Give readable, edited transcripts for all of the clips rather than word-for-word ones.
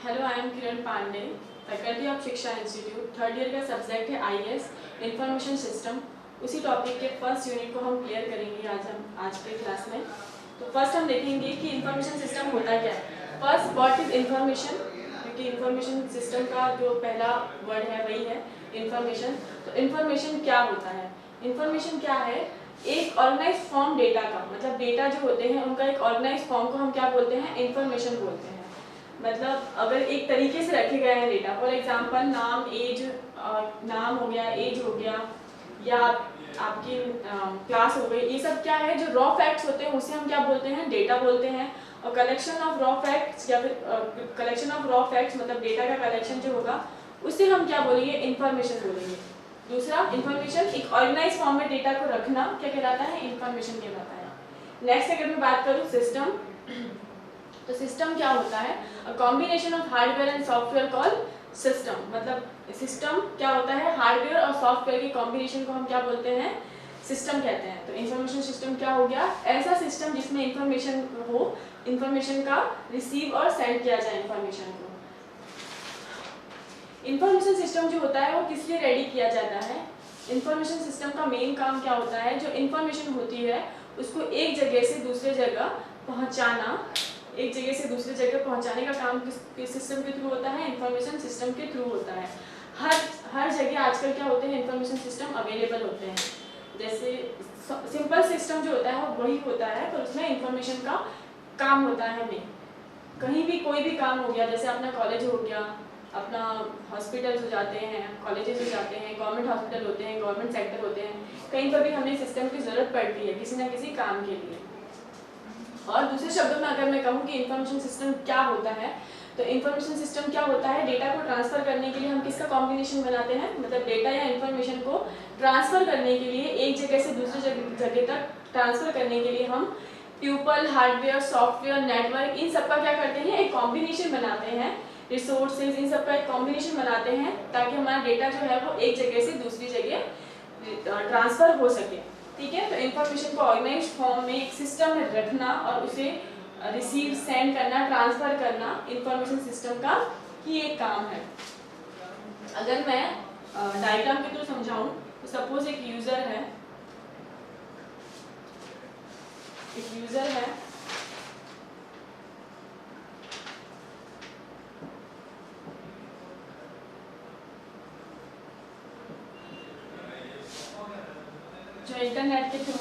Hello, I am Kiran Pandey, faculty of Shiksha institute. Third year का subject है IAS information system. उसी topic के first unit को हम क्लियर करेंगे आज के क्लास में। तो फर्स्ट हम देखेंगे कि इंफॉर्मेशन सिस्टम होता क्या है। फर्स्ट, व्हाट इज इंफॉर्मेशन, क्योंकि इंफॉर्मेशन सिस्टम का जो पहला वर्ड है वही है इंफॉर्मेशन। तो इंफॉर्मेशन क्या होता है? इंफॉर्मेशन क्या है? एक ऑर्गेनाइज फॉर्म डेटा का, मतलब डेटा जो होते हैं उनका एक ऑर्गेनाइज फॉर्म को हम क्या बोलते हैं? इंफॉर्मेशन बोलते हैं। मतलब अगर एक तरीके से रखे गए हैं डेटा, फॉर एग्जांपल नाम, एज, नाम हो गया, एज हो गया, या आपकी क्लास हो गई, ये सब क्या है? जो रॉ फैक्ट्स होते हैं उसे हम क्या बोलते हैं? डेटा बोलते हैं। और कलेक्शन ऑफ रॉ फैक्ट्स या फिर कलेक्शन ऑफ रॉ फैक्ट्स मतलब डेटा का कलेक्शन जो होगा उसे हम क्या बोलेंगे? इंफॉर्मेशन बोलेंगे। दूसरा, इंफॉर्मेशन एक ऑर्गेनाइज फॉर्म में डेटा को रखना क्या कहलाता है? इंफॉर्मेशन कहलाता है। नेक्स्ट अगर मैं बात करूँ सिस्टम, तो सिस्टम क्या होता है? A combination of hardware and software called system. मतलब सिस्टम क्या होता है? हार्डवेयर और सॉफ्टवेयर के कॉम्बिनेशन को हम क्या बोलते हैं? सिस्टम कहते हैं। तो इंफॉर्मेशन सिस्टम क्या हो गया? ऐसा सिस्टम जिसमें इंफॉर्मेशन हो, इंफॉर्मेशन का रिसीव और सेंड किया जाए इंफॉर्मेशन को। इंफॉर्मेशन सिस्टम जो होता है वो किस लिए रेडी किया जाता है? इंफॉर्मेशन सिस्टम का मेन काम क्या होता है? जो इंफॉर्मेशन होती है उसको एक जगह से दूसरे जगह पहुंचाना, एक जगह से दूसरी जगह पहुंचाने का काम किस सिस्टम के थ्रू होता है? इंफॉर्मेशन सिस्टम के थ्रू होता है। हर जगह आजकल क्या होते हैं? इंफॉर्मेशन सिस्टम अवेलेबल होते हैं। जैसे सिंपल सिस्टम जो होता है वो वही होता है, पर उसमें इंफॉर्मेशन का काम होता है नहीं। कहीं भी कोई भी काम हो गया, जैसे अपना कॉलेज हो गया, अपना हॉस्पिटल्स हो जाते हैं, कॉलेजेस हो जाते हैं, गवर्नमेंट हॉस्पिटल होते हैं, गवर्नमेंट सेक्टर होते हैं, कहीं पर भी हमें सिस्टम की ज़रूरत पड़ती है किसी न किसी काम के लिए। और दूसरे शब्दों में अगर मैं कहूँ कि इंफॉर्मेशन सिस्टम क्या होता है, तो इंफॉर्मेशन सिस्टम क्या होता है? डेटा को ट्रांसफर करने के लिए हम किसका कॉम्बिनेशन बनाते हैं? मतलब डेटा या इंफॉर्मेशन को ट्रांसफर करने के लिए, एक जगह से दूसरी जगह तक ट्रांसफर करने के लिए हम प्यूपल, हार्डवेयर, सॉफ्टवेयर, नेटवर्क, इन सब का क्या करते हैं? एक कॉम्बिनेशन बनाते हैं। रिसोर्सेज, इन सब का एक कॉम्बिनेशन बनाते हैं ताकि हमारा डेटा जो है वो एक जगह से दूसरी जगह ट्रांसफर हो सके। ठीक है, तो इंफॉर्मेशन को ऑर्गेनाइज फॉर्म में एक सिस्टम में रखना और उसे रिसीव, सेंड करना, ट्रांसफर करना इंफॉर्मेशन सिस्टम का ही एक काम है। अगर मैं डायग्राम के थ्रू समझाऊं, तो सपोज एक यूजर है, जो इंटरनेट के थ्रू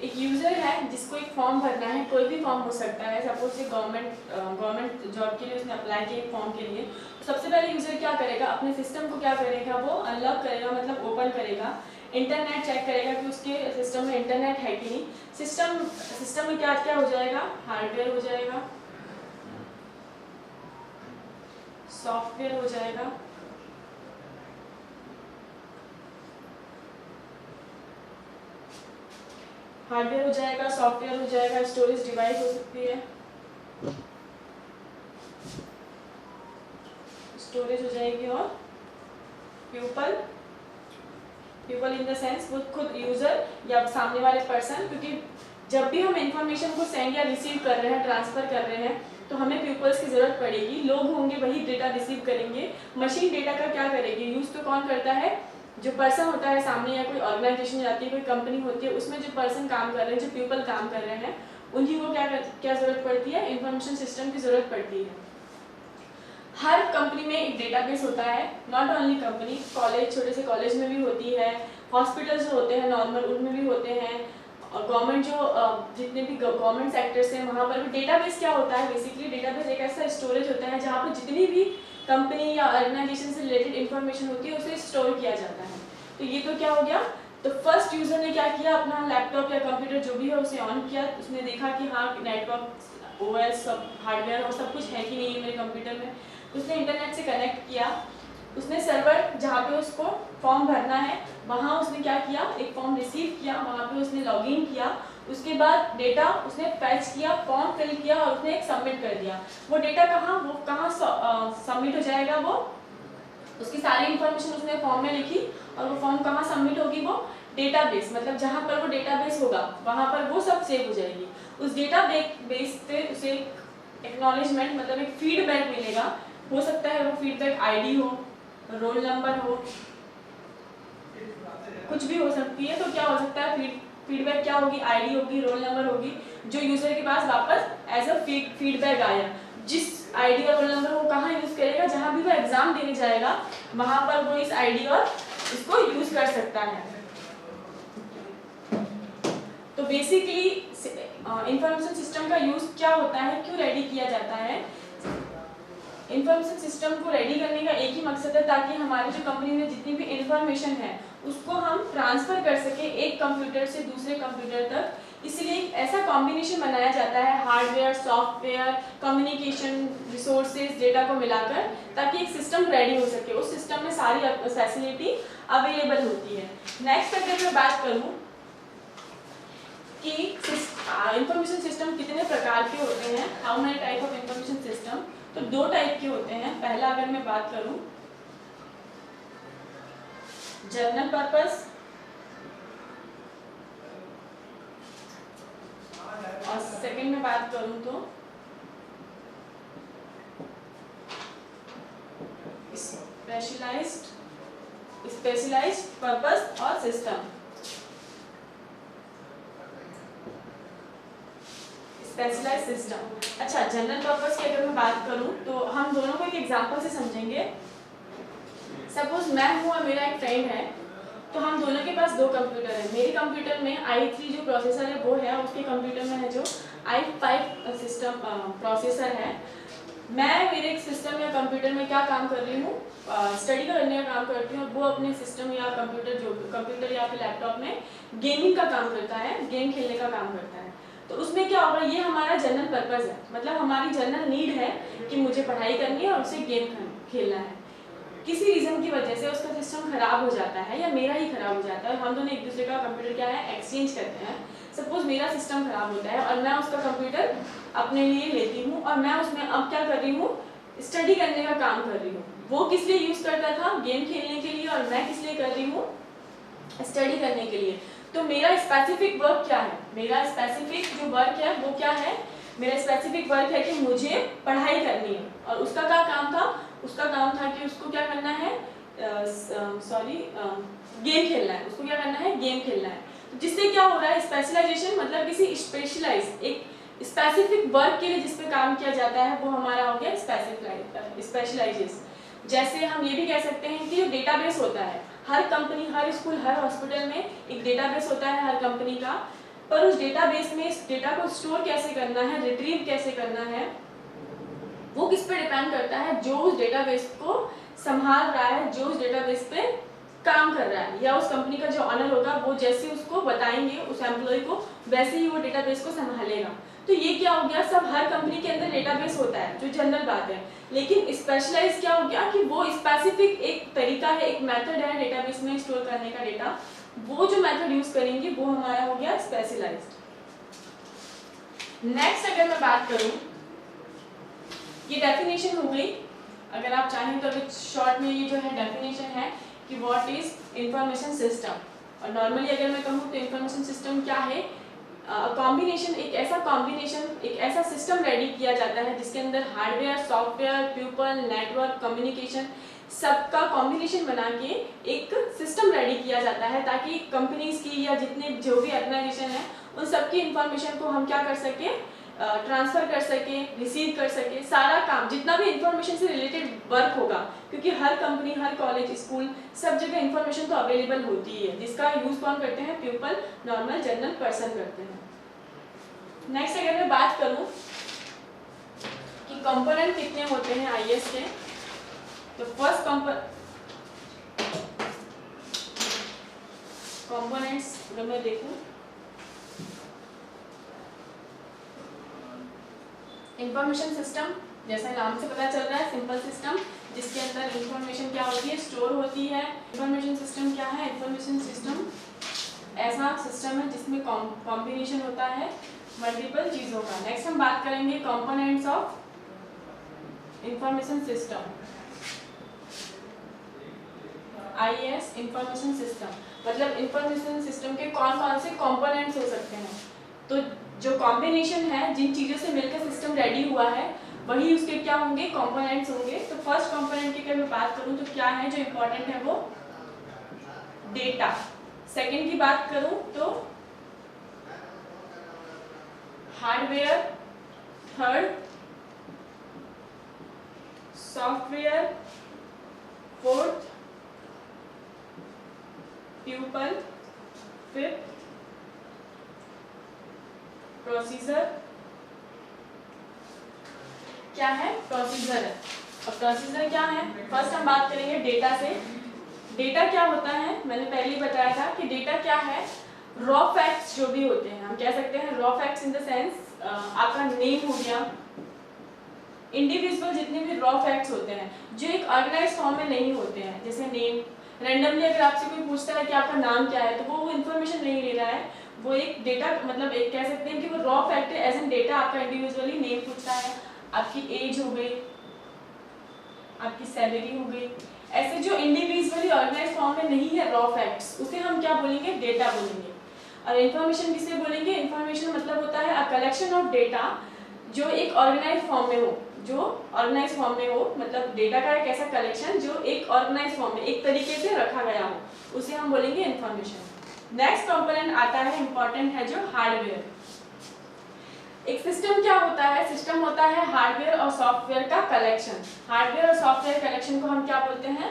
एक यूजर है जिसको एक फॉर्म भरना है, कोई भी फॉर्म हो सकता है। सपोज ये गवर्नमेंट जॉब के लिए उसने अप्लाई किया एक फॉर्म के लिए। तो सबसे पहले यूजर क्या करेगा? अपने सिस्टम को क्या करेगा? वो अनलॉक करेगा, मतलब ओपन करेगा, इंटरनेट चेक करेगा कि उसके सिस्टम में इंटरनेट है कि नहीं। सिस्टम में क्या क्या हो जाएगा? हार्डवेयर हो जाएगा, सॉफ्टवेयर हो जाएगा, हार्डवेयर हो जाएगा, सॉफ्टवेयर हो जाएगा, स्टोरेज डिवाइस हो सकती है, स्टोरेज हो जाएगी, और प्यूपल इन द सेंस वो खुद यूजर या सामने वाले पर्सन। क्योंकि जब भी हम इंफॉर्मेशन को सेंड या रिसीव कर रहे हैं, ट्रांसफर कर रहे हैं, तो हमें पीपल्स की जरूरत पड़ेगी। लोग होंगे वही डेटा रिसीव करेंगे। मशीन डेटा का क्या करेगी? यूज तो कौन करता है? जो पर्सन होता है सामने, या कोई ऑर्गेनाइजेशन जाती है, कोई कंपनी होती है, उसमें जो पर्सन काम कर रहे हैं, जो पीपल काम कर रहे हैं, उन्हीं को क्या जरूरत पड़ती है? इंफॉर्मेशन सिस्टम की जरूरत पड़ती है। हर कंपनी में एक डेटाबेस होता है, नॉट ओनली कंपनी, कॉलेज, छोटे से कॉलेज में भी होती है, हॉस्पिटल्स जो होते हैं नॉर्मल उनमें भी होते हैं, और गवर्नमेंट जो जितने भी गवर्नमेंट सेक्टर्स हैं वहाँ पर भी डेटाबेस क्या होता है? बेसिकली डेटाबेस एक ऐसा स्टोरेज होता है जहाँ पर जितनी भी कंपनी या ऑर्गेनाइजेशन से रिलेटेड इंफॉर्मेशन होती है उसे स्टोर किया जाता है। तो ये तो क्या हो गया? तो फर्स्ट यूजर ने क्या किया? अपना लैपटॉप या कंप्यूटर जो भी है उसे ऑन किया, उसने देखा कि हाँ नेटवर्क, ओएस, सब हार्डवेयर और सब कुछ है कि नहीं है मेरे कंप्यूटर में। उसने इंटरनेट से कनेक्ट किया, उसने सर्वर जहाँ पे उसको फॉर्म भरना है वहाँ उसने क्या किया? एक फॉर्म रिसीव किया, वहाँ पे उसने लॉगिन किया, उसके बाद डेटा उसने फैच किया, फॉर्म फिल किया और उसने एक सबमिट कर दिया। वो डेटा कहाँ सबमिट हो जाएगा, वो उसकी सारी इंफॉर्मेशन उसने फॉर्म में लिखी और वो फॉर्म कहाँ सबमिट होगी, वो डेटाबेस, मतलब जहाँ पर वो डेटाबेस होगा वहाँ पर वो सब सेव हो जाएगी। उस डेटाबेस पे उसे एक्नॉलेजमेंट मतलब एक फीडबैक मिलेगा। हो सकता है वो फीडबैक आईडी हो, रोल नंबर हो, कुछ भी हो सकती है। तो क्या हो सकता है, फीडबैक क्या होगी, आईडी होगी, रोल नंबर होगी, जो यूजर के पास वापस एज अ फीडबैक आया। जिस आईडी और रोल नंबर वो कहाँ यूज करेगा, जहाँ भी वो एग्जाम देने जाएगा वहां पर वो इस आईडी और इसको यूज कर सकता है। तो बेसिकली इंफॉर्मेशन सिस्टम का यूज क्या होता है, क्यों रेडी किया जाता है। इंफॉर्मेशन सिस्टम को रेडी करने का एक ही मकसद है, ताकि हमारे जो कंपनी में जितनी भी इंफॉर्मेशन है उसको हम ट्रांसफर कर सके एक कंप्यूटर से दूसरे कंप्यूटर तक। इसलिए एक ऐसा कॉम्बिनेशन बनाया जाता है hardware, software, communication resources, data को मिलाकर, ताकि एक सिस्टम रेडी हो सके। उस सिस्टम में सारी फैसिलिटी अवेलेबल होती है। नेक्स्ट अगर मैं बात करूँ कि इंफॉर्मेशन सिस्टम कितने प्रकार के होते हैं, how many type of information system, तो 2 टाइप के होते हैं। पहला अगर मैं बात करूं जनरल पर्पस और सेकंड में बात करूं तो स्पेशलाइज्ड पर्पस और सिस्टम। Specialised system. अच्छा, जनरल पर्पस की अगर मैं बात करूं तो हम दोनों को एक एग्जांपल से समझेंगे। सपोज मैं हूं और मेरा एक फ्रेंड है, तो हम दोनों के पास 2 कंप्यूटर है। मेरे कंप्यूटर में i3 जो प्रोसेसर है वो है, उसके कंप्यूटर में है जो i5 सिस्टम प्रोसेसर है। मैं मेरे एक सिस्टम या कंप्यूटर में क्या काम कर रही हूँ, स्टडी करने का काम करती हूँ, और वो अपने सिस्टम या कंप्यूटर या फिर लैपटॉप में गेमिंग का काम करता है, गेम खेलने का काम करता है। तो उसमें क्या होगा, ये हमारा जनरल पर्पस है, मतलब हमारी जनरल नीड है कि मुझे पढ़ाई करनी है और उसे गेम खेलना है। किसी रीजन की वजह से उसका सिस्टम खराब हो जाता है या मेरा ही खराब हो जाता है, हम दोनों एक दूसरे का कंप्यूटर क्या है एक्सचेंज करते हैं। सपोज मेरा सिस्टम खराब होता है और मैं उसका कंप्यूटर अपने लिए लेती हूँ और मैं उसमें अब क्या कर रही हूँ, स्टडी करने का काम कर रही हूँ। वो किस लिए यूज करता था, गेम खेलने के लिए, और मैं किस लिए कर रही हूँ, स्टडी करने के लिए। तो मेरा स्पेसिफिक वर्क क्या है, मेरा स्पेसिफिक जो वर्क है वो क्या है, मेरा स्पेसिफिक वर्क है कि मुझे पढ़ाई करनी है। और उसका क्या काम था, उसका काम था कि उसको क्या करना है, गेम खेलना है। उसको क्या करना है, गेम खेलना है। तो जिससे क्या हो रहा है, स्पेशलाइजेशन मतलब किसी स्पेशलाइज एक स्पेसिफिक वर्क के लिए जिस पे काम किया जाता है वो हमारा हो गया स्पेशलाइजेशन। जैसे हम ये भी कह सकते हैं कि जो डेटाबेस होता है, हर कंपनी, हर स्कूल, हर हॉस्पिटल में एक डेटाबेस होता है हर कंपनी का, पर उस डेटाबेस में इस डेटा को स्टोर कैसे करना है, रिट्रीव कैसे करना है, वो किस पे डिपेंड करता है, जो उस डेटाबेस को संभाल रहा है, जो उस डेटाबेस पे काम कर रहा है, या उस कंपनी का जो ऑनर होगा वो जैसे उसको बताएंगे उस एम्प्लॉय को, वैसे ही वो डेटाबेस को संभालेगा। तो ये क्या हो गया, सब हर कंपनी के अंदर डेटाबेस होता है, जो जनरल बात है। लेकिन स्पेशलाइज क्या हो गया कि वो स्पेसिफिक एक तरीका है, एक मेथड है डेटाबेस में स्टोर करने का डेटा, वो जो मेथड यूज करेंगे वो हमारा हो गया स्पेशलाइज्ड। नेक्स्ट अगर मैं बात करूं, ये डेफिनेशन हो गई। अगर आप चाहें तो अभी शॉर्ट में ये जो है डेफिनेशन है कि व्हाट इज इंफॉर्मेशन सिस्टम। और नॉर्मली अगर मैं कहूँ तो इंफॉर्मेशन सिस्टम क्या है, कॉम्बिनेशन, एक ऐसा सिस्टम रेडी किया जाता है जिसके अंदर hardware, software, people, network, communication सबका कॉम्बिनेशन बना के एक सिस्टम रेडी किया जाता है, ताकि कंपनीज की या जितने जो भी ऑर्गेनाइजेशन है उन सबकी इंफॉर्मेशन को हम क्या कर सके, ट्रांसफर कर सके, रिसीव कर सके। सारा काम जितना भी इंफॉर्मेशन से रिलेटेड वर्क होगा, क्योंकि हर कंपनी, हर कॉलेज, स्कूल, सब जगह इंफॉर्मेशन तो अवेलेबल होती है, जिसका यूज कौन करते हैं, पीपल, नॉर्मल जनरल पर्सन करते हैं। नेक्स्ट अगर मैं बात करूं कि कंपोनेंट कितने होते हैं आईएएस के, तो फर्स्ट कंपोनेंट्स अगर मैं देखूं, इंफॉर्मेशन सिस्टम जैसा नाम से पता चल रहा है, सिंपल सिस्टम जिसके अंदर इंफॉर्मेशन क्या होती है, स्टोर होती है। इंफॉर्मेशन सिस्टम क्या है, इंफॉर्मेशन सिस्टम ऐसा सिस्टम है जिसमें कॉम्बिनेशन होता है मल्टीपल चीज़ों का। नेक्स्ट हम बात करेंगे components of information system, IS information system. मतलब इंफॉर्मेशन सिस्टम के कौन कौन से कंपोनेंट्स हो सकते हैं। तो जो कॉम्बिनेशन है, जिन चीज़ों से मिलकर सिस्टम रेडी हुआ है, वही उसके क्या होंगे, कंपोनेंट्स होंगे। तो फर्स्ट कंपोनेंट की अगर मैं बात करूँ तो क्या है जो इम्पोर्टेंट है, वो डेटा। सेकंड की बात करूँ तो hardware, third software, fourth tuple, fifth procedure. क्या है, प्रोसीजर है। अब प्रोसीजर क्या है, फर्स्ट हम बात करेंगे डेटा से। डेटा क्या होता है, मैंने पहले ही बताया था कि डेटा क्या है, रॉ फैक्ट्स जो भी होते हैं, हम कह सकते हैं raw facts in the sense आपका नेम हो गया, इंडिविजुअल जितने भी रॉ फैक्ट्स होते हैं जो एक ऑर्गेनाइज फॉर्म में नहीं होते हैं, जैसे नेम। रैंडमली अगर आपसे कोई पूछता है कि आपका नाम क्या है, तो वो इन्फॉर्मेशन नहीं ले रहा है, वो एक डेटा, मतलब एक कह सकते हैं कि वो रॉ फैक्ट है, एज एन डेटा आपका इंडिविजुअली नेम पूछता है, आपकी एज हो गई, आपकी सैलरी हो गई। ऐसे जो इंडिविजुअली ऑर्गेनाइज फॉर्म में नहीं है रॉ फैक्ट्स, उसे हम क्या बोलेंगे, डेटा बोलेंगे। और इन्फॉर्मेशन किसे बोलेंगे, इन्फॉर्मेशन मतलब होता है अ कलेक्शन ऑफ डेटा जो एक ऑर्गेनाइज फॉर्म में हो, जो ऑर्गेनाइज फॉर्म में हो, मतलब डेटा का एक ऐसा कलेक्शन जो एक ऑर्गेनाइज फॉर्म में एक तरीके से रखा गया हो, उसे हम बोलेंगे इन्फॉर्मेशन। नेक्स्ट कंपोनेंट आता है, इंपॉर्टेंट है, जो हार्डवेयर। एक सिस्टम क्या होता है, सिस्टम होता है हार्डवेयर और सॉफ्टवेयर का कलेक्शन। हार्डवेयर और सॉफ्टवेयर कलेक्शन को हम क्या बोलते हैं,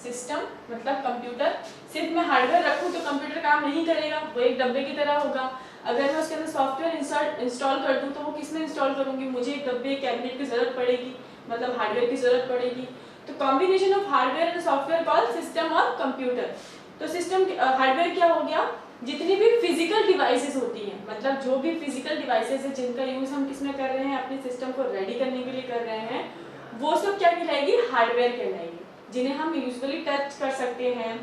सिस्टम। मतलब कंप्यूटर, सिर्फ मैं हार्डवेयर रखूं तो कंप्यूटर काम नहीं करेगा, वो एक डब्बे की तरह होगा। अगर मैं उसके अंदर सॉफ्टवेयर इंस्टॉल कर दूं तो वो किस में इंस्टॉल करूंगी, मुझे एक डब्बे कैबिनेट की जरूरत पड़ेगी, मतलब हार्डवेयर की जरूरत पड़ेगी। तो combination of hardware and software called system और कंप्यूटर। तो सिस्टम हार्डवेयर क्या हो गया, जितनी भी फिजिकल डिवाइसेस होती हैं, मतलब जो भी फिजिकल डिवाइसेस है जिनका यूज हम किस में कर रहे हैं, अपने सिस्टम को रेडी करने के लिए कर रहे हैं, वो सब क्या कहलाएगी, हार्डवेयर कहलाएगी। जिन्हें हम यूजुअली टच कर सकते हैं,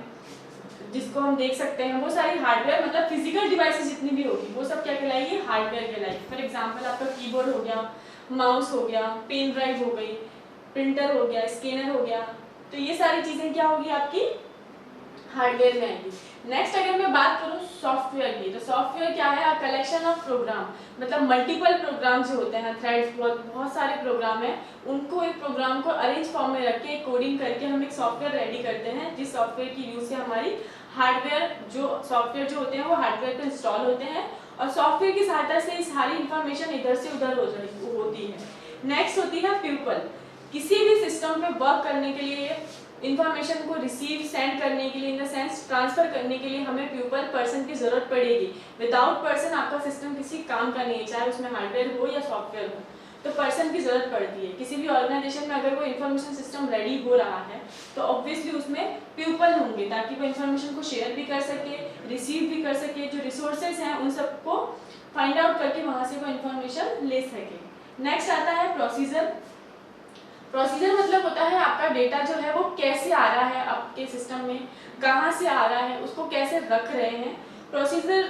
जिसको हम देख सकते हैं, वो सारी हार्डवेयर, मतलब फिजिकल डिवाइसेस जितनी भी होगी वो सब क्या कहलाएगी, हार्डवेयर कहलाएगी। फॉर एग्जांपल आपका कीबोर्ड हो गया, माउस हो गया, पेन ड्राइव हो गई, प्रिंटर हो गया, स्कैनर हो गया, तो ये सारी चीजें क्या होगी, आपकी हार्डवेयर में आएगी। नेक्स्ट अगर मैं बात करूं सॉफ्टवेयर की, तो सॉफ्टवेयर क्या है, अ कलेक्शन ऑफ प्रोग्राम। मतलब मल्टीपल प्रोग्राम जो होते हैं, थ्रेड्स, बहुत सारे प्रोग्राम हैं, उनको एक प्रोग्राम को अरेंज फॉर्म में रख के कोडिंग करके हम एक सॉफ्टवेयर रेडी करते हैं, जिस सॉफ्टवेयर की यूज से हमारी हार्डवेयर, जो सॉफ्टवेयर जो होते हैं वो हार्डवेयर पे इंस्टॉल होते हैं, और सॉफ्टवेयर की सहायता से सारी इंफॉर्मेशन इधर से उधर होती है। नेक्स्ट होती है पीपल। किसी भी सिस्टम पे वर्क करने के लिए, इंफॉर्मेशन को रिसीव सेंड करने के लिए, इन द सेंस ट्रांसफर करने के लिए हमें पीपल, पर्सन की जरूरत पड़ेगी। विदाउट पर्सन आपका सिस्टम किसी काम का नहीं है, चाहे उसमें हार्डवेयर हो या सॉफ्टवेयर हो, तो पर्सन की जरूरत पड़ती है। किसी भी ऑर्गेनाइजेशन में अगर वो इन्फॉर्मेशन सिस्टम रेडी हो रहा है तो ऑब्वियसली उसमें पीपल होंगे, ताकि वो इन्फॉर्मेशन को शेयर भी कर सके, रिसीव भी कर सके, जो रिसोर्सेज हैं उन सबको फाइंड आउट करके वहां से वो इन्फॉर्मेशन ले सके। नेक्स्ट आता है प्रोसीजर। प्रोसीजर मतलब होता है आपका डेटा जो है वो कैसे आ रहा है आपके सिस्टम में, कहाँ से आ रहा है, उसको कैसे रख रहे हैं। प्रोसीजर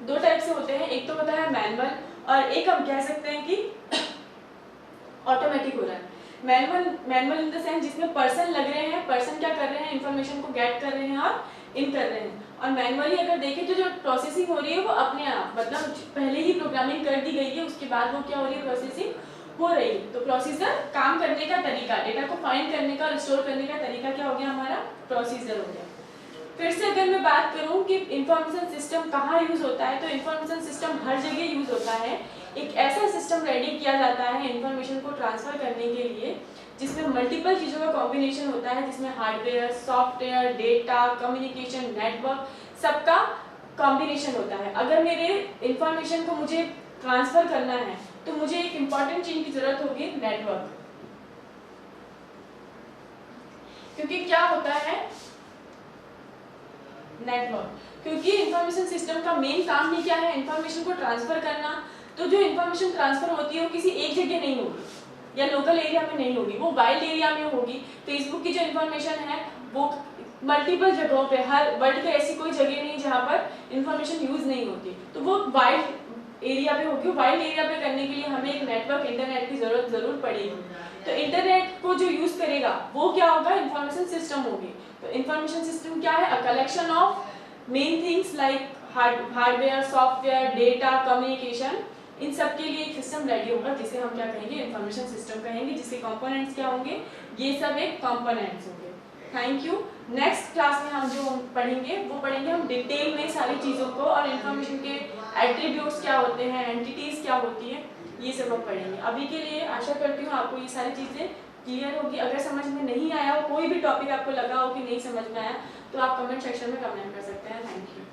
दो टाइप से होते हैं, एक तो होता है मैनुअल, और एक हम कह सकते हैं कि ऑटोमेटिक हो रहा है। मैनुअल इन द सेंस जिसमें पर्सन लग रहे हैं, पर्सन क्या कर रहे हैं, इन्फॉर्मेशन को गेट कर रहे हैं और इन कर रहे हैं। और मैनुअली अगर देखें तो जो प्रोसेसिंग हो रही है वो अपने आप, मतलब पहले ही प्रोग्रामिंग कर दी गई है, उसके बाद वो क्या हो रही है, प्रोसेसिंग हो रही है। तो प्रोसीजर काम करने का तरीका, डेटा को फाइंड करने का और स्टोर करने का तरीका क्या हो गया, हमारा प्रोसीजर हो गया। फिर से अगर मैं बात करूं कि इंफॉर्मेशन सिस्टम कहाँ यूज होता है, तो इंफॉर्मेशन सिस्टम हर जगह यूज होता है। एक ऐसा सिस्टम रेडी किया जाता है इंफॉर्मेशन को ट्रांसफर करने के लिए जिसमें मल्टीपल चीज़ों का कॉम्बिनेशन होता है, जिसमें hardware, software, data, communication, network, सबका कॉम्बिनेशन होता है। अगर मेरे इंफॉर्मेशन को मुझे ट्रांसफर करना है तो मुझे एक इंपॉर्टेंट चीज की जरूरत होगी, नेटवर्क। क्योंकि क्या होता है नेटवर्क, क्योंकि इंफॉर्मेशन सिस्टम का मेन काम ही क्या है, इंफॉर्मेशन को ट्रांसफर करना। तो जो इंफॉर्मेशन ट्रांसफर होती है वो किसी एक जगह नहीं होगी या लोकल एरिया में नहीं होगी, वो वाइल्ड एरिया में होगी। फेसबुक की जो इंफॉर्मेशन है वो मल्टीपल जगहों पे, हर वर्ल्ड का ऐसी कोई जगह नहीं जहाँ पर इंफॉर्मेशन यूज़ नहीं होती, तो वो वाइड एरिया पे होगी। वाइड एरिया पे करने के लिए हमें एक नेटवर्क, इंटरनेट की ज़रूरत ज़रूर पड़ेगी। तो इंटरनेट को जो यूज़ करेगा वो क्या होगा, इंफॉर्मेशन सिस्टम होगी। तो इंफॉर्मेशन सिस्टम क्या है, a collection of main things like hardware, software, data, communication, इन सब के लिए एक सिस्टम रेडी होगा जिसे हम क्या कहेंगे, इंफॉर्मेशन सिस्टम कहेंगे, जिसके कंपोनेंट्स क्या होंगे, ये सब एक कंपोनेंट्स होंगे। Thank you. नेक्स्ट क्लास में हम जो पढ़ेंगे वो पढ़ेंगे हम डिटेल में सारी चीज़ों को, और इंफॉर्मेशन के एट्रीब्यूट्स क्या होते हैं, एंटिटीज़ क्या होती है, ये सब हम पढ़ेंगे। अभी के लिए आशा करती हूँ आपको ये सारी चीज़ें क्लियर होगी। अगर समझ में नहीं आया हो, कोई भी टॉपिक आपको लगा हो कि नहीं समझ में आया, तो आप कमेंट सेक्शन में कमेंट कर सकते हैं। Thank you.